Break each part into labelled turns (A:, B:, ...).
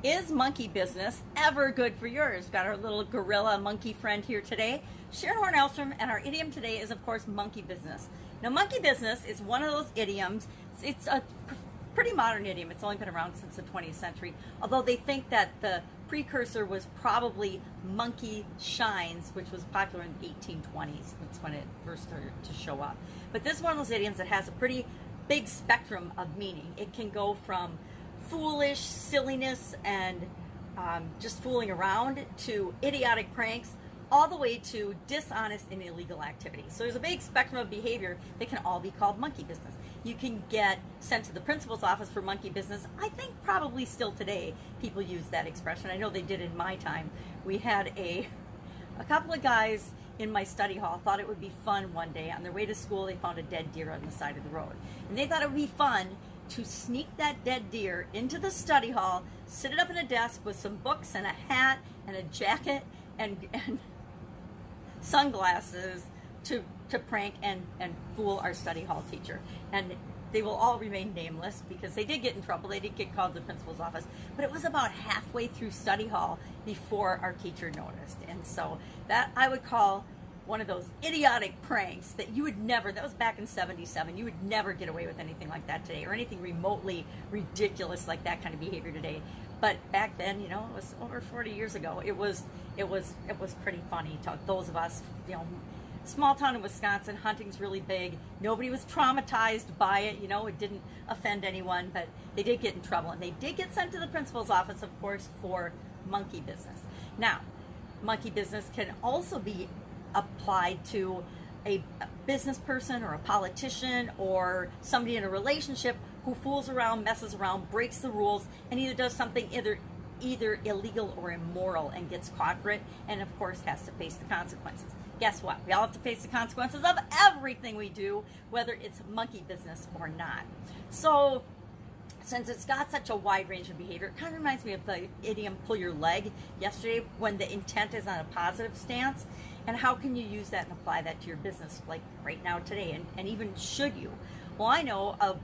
A: Is monkey business ever good for yours? Got our little gorilla monkey friend here today, Sharon Horne-Ellstrom, and our idiom today is, of course, monkey business. Now, monkey business is one of those idioms. It's a pretty modern idiom. It's only been around since the 20th century, although they think that the precursor was probably monkey shines, which was popular in the 1820s. That's when it first started to show up. But this is one of those idioms that has a pretty big spectrum of meaning. It can go from foolish, silliness, and just fooling around to idiotic pranks, all the way to dishonest and illegal activity. So there's a big spectrum of behavior that can all be called monkey business. You can get sent to the principal's office for monkey business. I think probably still today people use that expression. I know they did in my time. We had a couple of guys in my study hall thought it would be fun one day. On their way to school, they found a dead deer on the side of the road. And they thought it would be fun to sneak that dead deer into the study hall, sit it up in a desk with some books and a hat and a jacket and sunglasses to prank and fool our study hall teacher. And they will all remain nameless because they did get in trouble. They did get called to the principal's office. But it was about halfway through study hall before our teacher noticed. And so that I would call one of those idiotic pranks that you would never, that was back in 77, you would never get away with anything like that today, or anything remotely ridiculous like that kind of behavior today. But back then, you know, it was over 40 years ago. It was pretty funny to those of us, you know, small town in Wisconsin, hunting's really big. Nobody was traumatized by it, you know, it didn't offend anyone, but they did get in trouble, and they did get sent to the principal's office, of course, for monkey business. Now, monkey business can also be applied to a business person or a politician or somebody in a relationship who fools around, messes around, breaks the rules, and either does something either illegal or immoral and gets caught for it, and of course has to face the consequences. Guess what? We all have to face the consequences of everything we do, whether it's monkey business or not. So since it's got such a wide range of behavior, it kind of reminds me of the idiom pull your leg yesterday, when the intent is on a positive stance. And how can you use that and apply that to your business, like right now today, and even should you? Well, I know a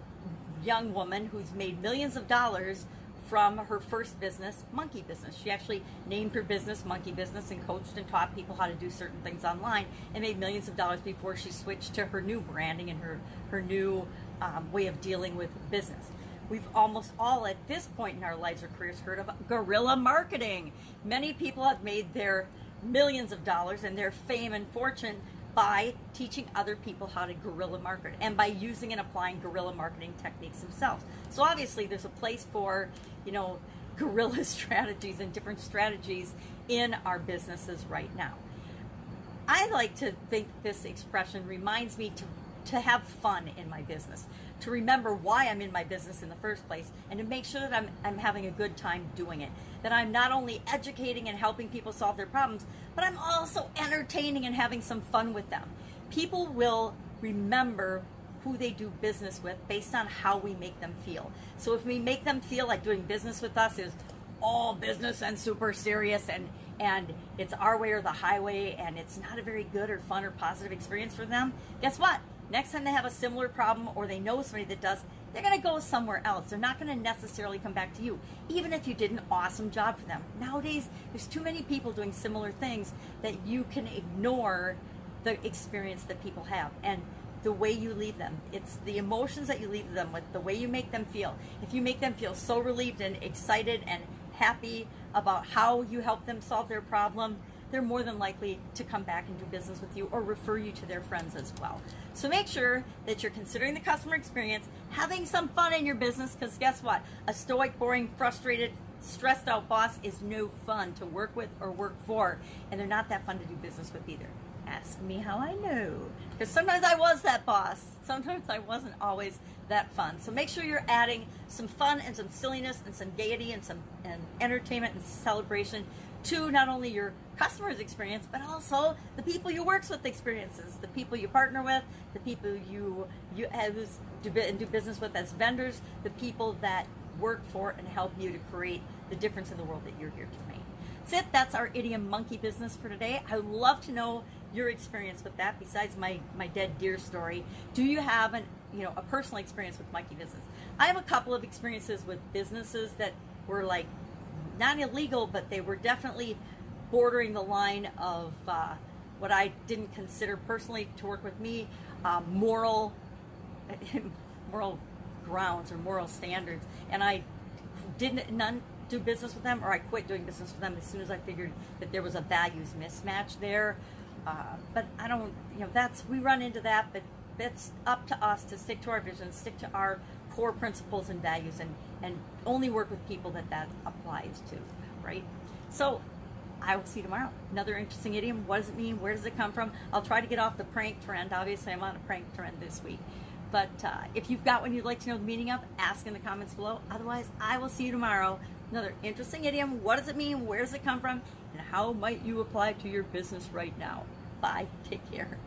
A: young woman who's made millions of dollars from her first business, monkey business. She actually named her business Monkey Business and coached and taught people how to do certain things online, and made millions of dollars before she switched to her new branding and her new way of dealing with business. We've almost all at this point in our lives or careers heard of guerrilla marketing. Many people have made their millions of dollars and their fame and fortune by teaching other people how to guerrilla market and by using and applying guerrilla marketing techniques themselves. So obviously there's a place for, you know, guerrilla strategies and different strategies in our businesses right now. I like to think this expression reminds me to have fun in my business, to remember why I'm in my business in the first place, and to make sure that I'm having a good time doing it. That I'm not only educating and helping people solve their problems, but I'm also entertaining and having some fun with them. People will remember who they do business with based on how we make them feel. So if we make them feel like doing business with us is all business and super serious and it's our way or the highway, and it's not a very good or fun or positive experience for them, guess what? Next time they have a similar problem or they know somebody that does, they're going to go somewhere else. They're not going to necessarily come back to you, even if you did an awesome job for them. Nowadays, there's too many people doing similar things that you can ignore the experience that people have and the way you leave them. It's the emotions that you leave them with, the way you make them feel. If you make them feel so relieved and excited and happy about how you help them solve their problem, they're more than likely to come back and do business with you or refer you to their friends as well. So make sure that you're considering the customer experience, having some fun in your business, because guess what? A stoic, boring, frustrated, stressed out boss is no fun to work with or work for, and they're not that fun to do business with either. Ask me how I know, because sometimes I was that boss. Sometimes I wasn't always that fun. So make sure you're adding some fun and some silliness and some gaiety and some entertainment and celebration to not only your customers' experience, but also the people you work with experiences, the people you partner with, the people you do business with as vendors, the people that work for and help you to create the difference in the world that you're here to make. That's it. That's our idiom monkey business for today. I would love to know your experience with that. Besides my dead deer story, do you have a personal experience with monkey business? I have a couple of experiences with businesses that were like not illegal, but they were definitely bordering the line of what I didn't consider personally to work with me, moral grounds or moral standards, and I none do business with them, or I quit doing business with them as soon as I figured that there was a values mismatch there. But I don't, we run into that, but it's up to us to stick to our vision, stick to our core principles and values, and only work with people that applies to, right? So I will see you tomorrow. Another interesting idiom. What does it mean? Where does it come from? I'll try to get off the prank trend. Obviously, I'm on a prank trend this week. But if you've got one you'd like to know the meaning of, ask in the comments below. Otherwise, I will see you tomorrow. Another interesting idiom. What does it mean? Where does it come from? And how might you apply it to your business right now? Bye. Take care.